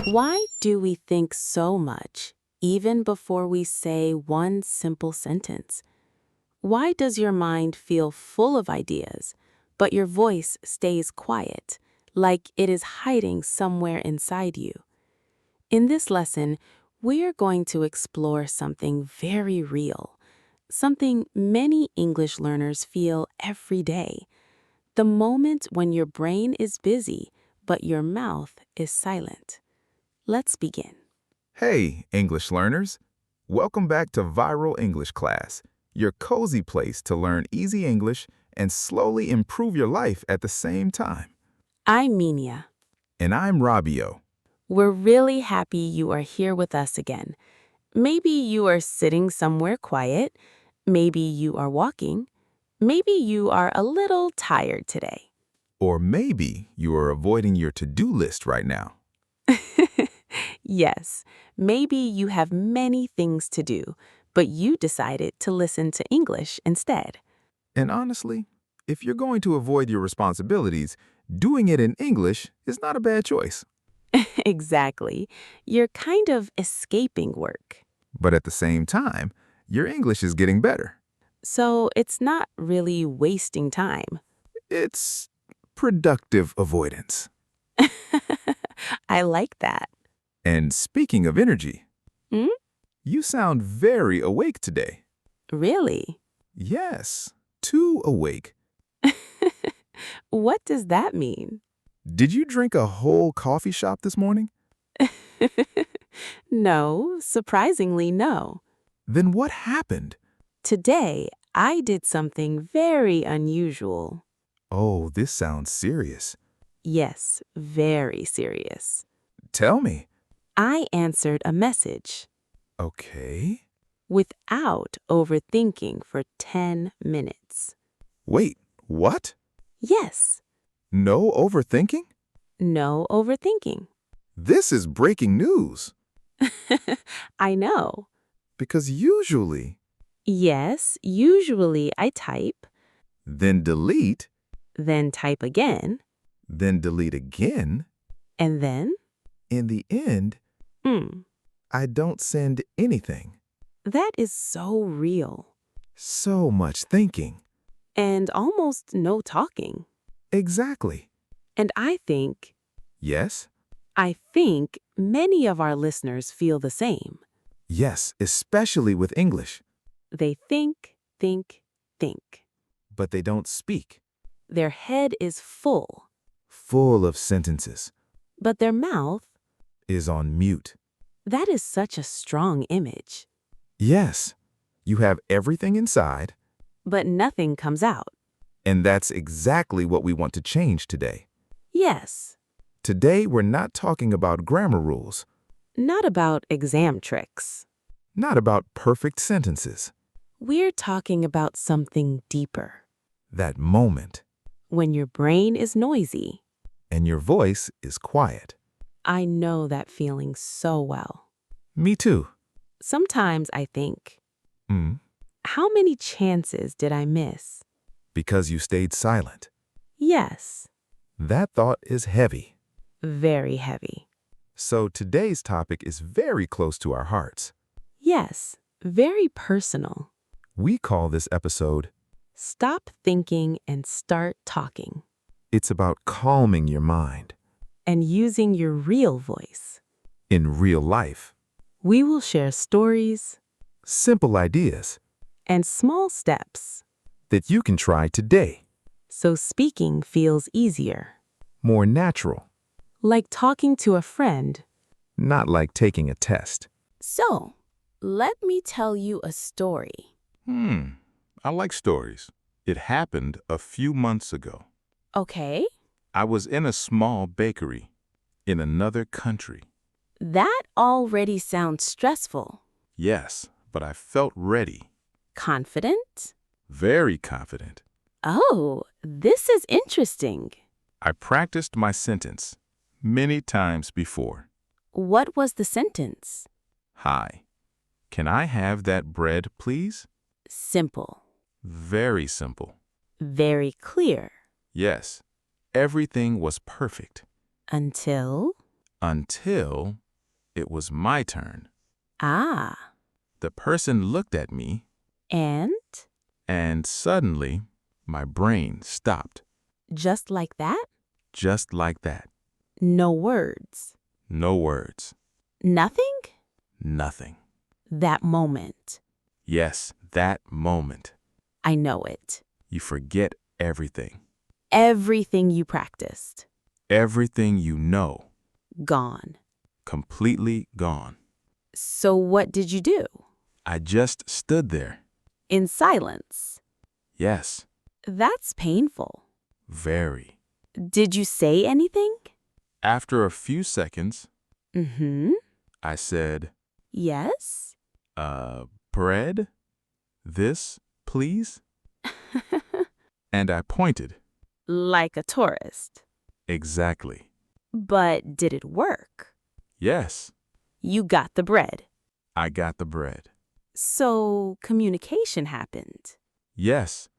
Why do we think so much, even before we say one simple sentence? Why does your mind feel full of ideas, but your voice stays quiet, like it is hiding somewhere inside you? In this lesson, we are going to explore something very real, something many English learners feel every day. The moment when your brain is busy, but your mouth is silent. Let's begin. Hey, English learners! Welcome back to Viral English Class, your cozy place to learn easy English and slowly improve your life at the same time. I'm Minia. And I'm Rabio. We're really happy you are here with us again. Maybe you are sitting somewhere quiet. Maybe you are walking. Maybe you are a little tired today. Or maybe you are avoiding your to-do list right now. Yes, maybe you have many things to do, but you decided to listen to English instead. And honestly, if you're going to avoid your responsibilities, doing it in English is not a bad choice. Exactly. You're kind of escaping work. But at the same time, your English is getting better. So it's not really wasting time. It's productive avoidance. I like that. And speaking of energy, Hmm? you sound very awake today. Really? Yes, too awake. What does that mean? Did you drink a whole coffee shop this morning? No, surprisingly, no. Then what happened? Today, I did something very unusual. Oh, this sounds serious. Yes, very serious. Tell me. I answered a message Okay. without overthinking for 10 minutes. Wait, what? Yes, No overthinking? no overthinking. This is breaking news. I know. Because usually, Yes, usually I type, then delete, then type again, then delete again. and then, In the end, mm, I don't send anything. that is so real. So much thinking. And almost no talking. Exactly. And Yes? I think many of our listeners feel the same. Yes, especially with English. They think, think, think. But they don't speak. Their head is full, Full of sentences. but their mouth, Is on mute. that is such a strong image. Yes, you have everything inside, But nothing comes out. and that's exactly what we want to change today. Yes, Today, we're not talking about grammar rules, not about exam tricks. not about perfect sentences. We're talking about something deeper. That moment, When your brain is noisy, and your voice is quiet. I know that feeling so well. Me too. Sometimes I think, Mm, how many chances did I miss? because you stayed silent. Yes, That thought is heavy. very heavy. So today's topic is very close to our hearts. Yes, very personal. We call this episode, Stop thinking and start talking. It's about calming your mind. And using your real voice. In real life, We will share stories simple ideas and small steps that you can try today. so speaking feels easier. More natural, Like talking to a friend. not like taking a test. So, let me tell you a story. I like stories. It happened a few months ago. Okay? I was in a small bakery in another country. That already sounds stressful. Yes, but I felt ready, Confident? very confident. Oh, this is interesting. I practiced my sentence many times before. What was the sentence? Hi, can I have that bread, please? Simple. Very simple. Very clear. Yes, everything was perfect. Until Until it was my turn. Ah, The person looked at me, and and suddenly my brain stopped. just like that? Just like that. No words. No words. Nothing? Nothing. That moment. Yes, that moment. I know it. You forget everything. Everything you practiced. Everything you know. Gone. Completely gone. So what did you do? I just stood there. In silence. Yes, That's painful. very. Did you say anything? After a few seconds, Mm-hmm. I said, Yes? bread? This, please? And I pointed. Like a tourist. Exactly. But did it work? Yes, You got the bread. I got the bread. So communication happened. Yes,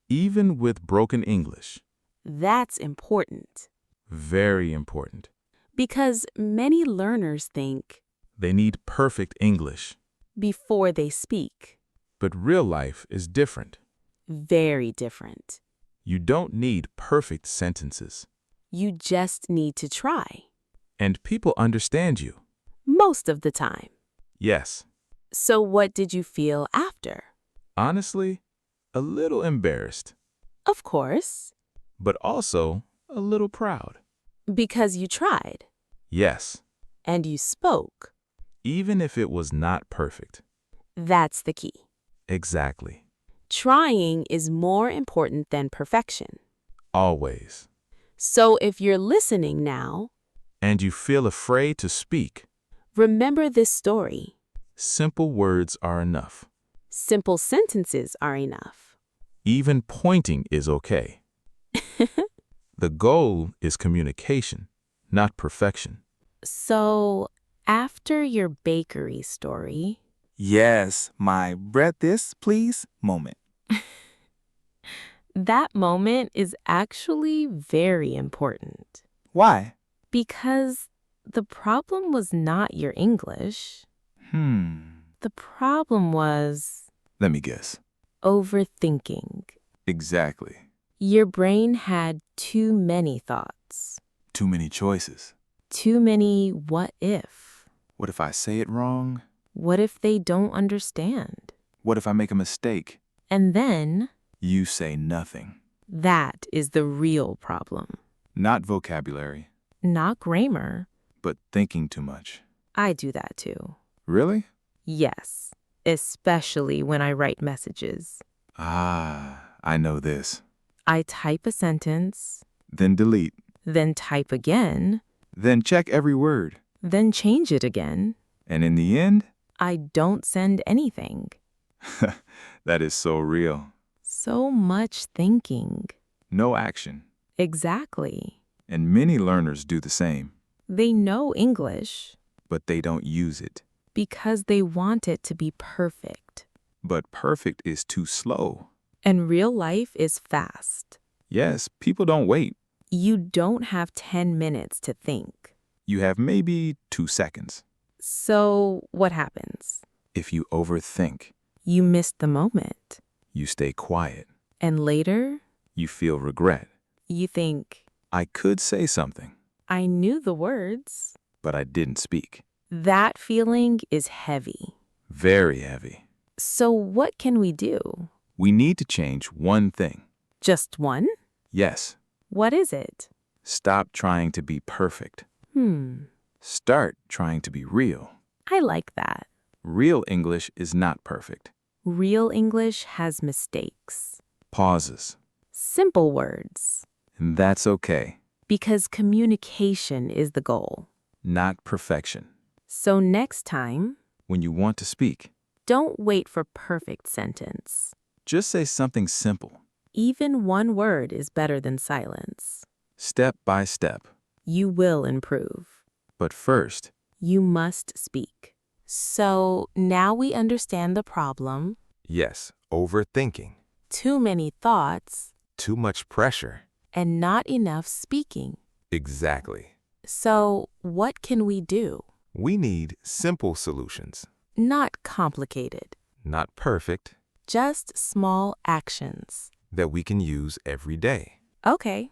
even with broken English. That's important. Very important. Because many learners think They need perfect English. before they speak. But real life is different. Very different. You don't need perfect sentences. You just need to try. And people understand you. Most of the time. Yes. So what did you feel after? Honestly, a little embarrassed, Of course. but also a little proud. Because you tried. Yes, And you spoke. even if it was not perfect. That's the key. Exactly. Trying is more important than perfection. Always. So if you're listening now, And you feel afraid to speak, remember this story. simple words are enough. Simple sentences are enough. Even pointing is okay. The goal is communication, not perfection. So after your bakery story, Yes, my bread this, please moment. that moment is actually very important. Why? Because the problem was not your English. The problem was Let me guess. overthinking. Exactly. Your brain had too many thoughts, Too many choices. too many what if. What if I say it wrong? What if they don't understand? What if I make a mistake? And then You say nothing. that is the real problem. Not vocabulary, Not grammar. but thinking too much. I do that too. Really? Yes, especially when I write messages. I know this. I type a sentence, Then delete. then type again, Then check every word. then change it again. And in the end, I don't send anything. that is so real. So much thinking. No action. Exactly. And many learners do the same, They know English but they don't use it. because they want it to be perfect. But perfect is too slow. And real life is fast. Yes, people don't wait. You don't have 10 minutes to think. You have maybe 2 seconds. So what happens? If you overthink, You miss the moment. you stay quiet. And later, You feel regret. you think, I could say something, I knew the words. but I didn't speak. That feeling is heavy. Very heavy. So what can we do? We need to change one thing. Just one? Yes, What is it? stop trying to be perfect. Hmm, Start trying to be real. I like that. Real English is not perfect. Real English has mistakes. Pauses. Simple words. And that's okay. Because communication is the goal. Not perfection. So next time, When you want to speak, don't wait for perfect sentence. just say something simple. Even one word is better than silence. Step by step. You will improve. But first, You must speak. So now we understand the problem. Yes, overthinking, Too many thoughts too much pressure. and not enough speaking. Exactly. So, what can we do? We need simple solutions. Not complicated, Not perfect, just small actions. that we can use every day. Okay,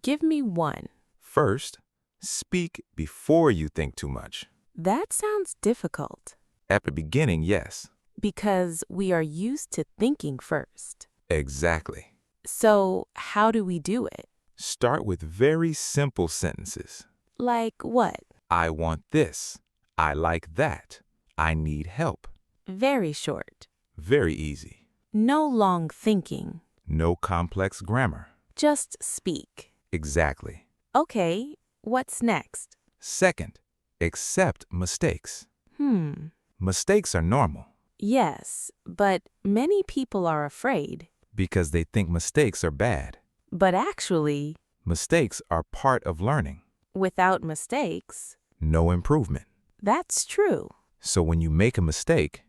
give me one. First, speak before you think too much. That sounds difficult At the beginning, yes. because we are used to thinking first. Exactly. So, how do we do it? Start with very simple sentences. Like what? I want this. I like that. I need help. Very short. Very easy. No long thinking. No complex grammar. Just speak. Exactly. Okay, what's next? Second, accept mistakes. Hmm. Mistakes are normal Yes, but many people are afraid. because they think mistakes are bad. But actually, Mistakes are part of learning. without mistakes, No improvement. that's true. So when you make a mistake,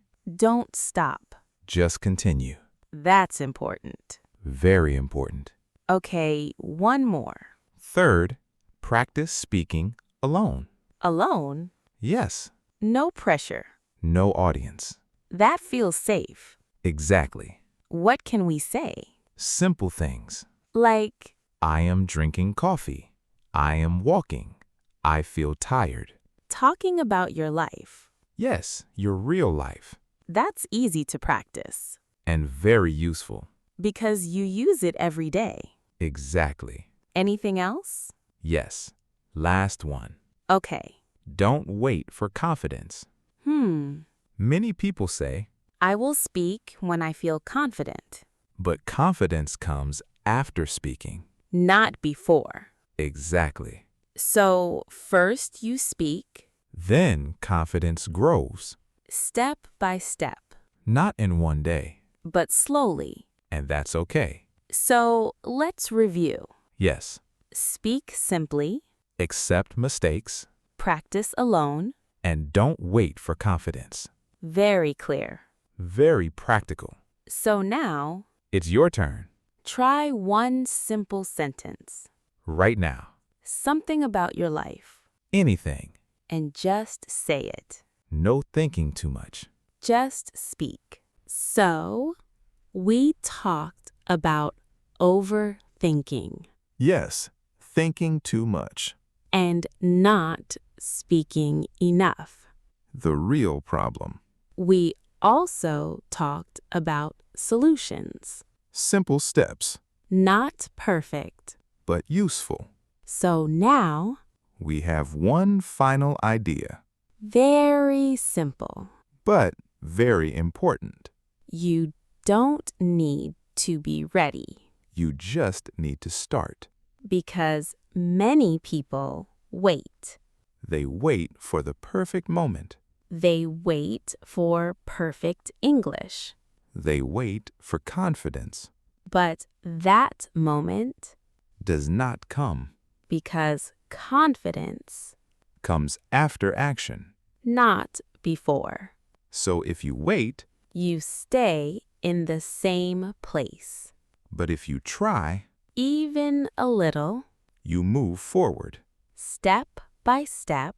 Don't stop. just continue. That's important. Very important. Okay, one more. Third, practice speaking alone. Alone? Yes, No pressure. no audience. That feels safe. Exactly. What can we say? Simple things. Like, I am drinking coffee. I am walking. I feel tired. talking about your life. Yes, your real life. That's easy to practice And very useful. because you use it every day. Exactly. Anything else? Yes. Last one. Okay. Don't wait for confidence. Many people say, I will speak when I feel confident, but confidence comes after speaking. not before. Exactly. So, first you speak, Then confidence grows. step by step, Not in one day. but slowly. And that's okay. So, let's review. Yes. Speak simply, Accept mistakes practice alone, and don't wait for confidence. very clear. Very practical. So now, It's your turn. try one simple sentence, Right now. something about your life, Anything. and just say it. No thinking too much. Just speak. So, we talked about overthinking Yes, thinking too much. and not speaking enough. The real problem. We also talked about solutions. Simple steps, Not perfect. but useful. So now, We have one final idea, very simple. but very important. You don't need to be ready You just need to start. because many people wait. They wait for the perfect moment. They wait for perfect English. They wait for confidence. But that moment, Does not come. because confidence, Comes after action. not before. So if you wait, You stay in the same place. but if you try, Even a little, you move forward, step by step,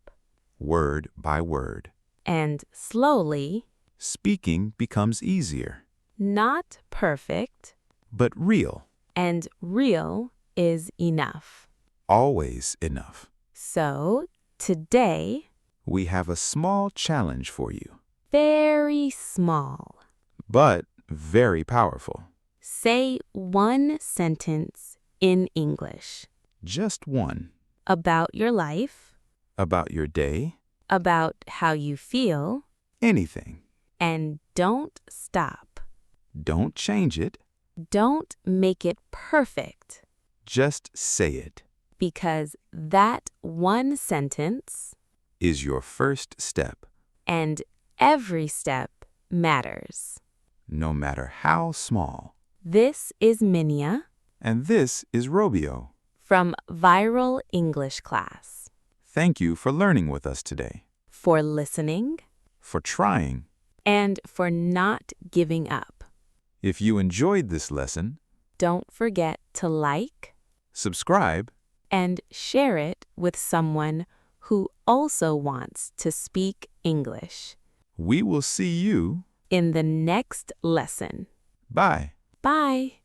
word by word. and slowly, Speaking becomes easier, not perfect, but real. and real is enough. Always enough. So, today, We have a small challenge for you, very small. but very powerful. Say one sentence in English Just one. about your life, About your day, about how you feel, anything. and don't stop. Don't change it, Don't make it perfect, just say it. because that one sentence Is your first step, and every step matters. no matter how small. This is Minia And this is Robio. from Viral English Class. Thank you for learning with us today, For listening for trying. and for not giving up. If you enjoyed this lesson, Don't forget to like subscribe, and share it with someone who also wants to speak English. We will see you. In the next lesson. Bye. Bye.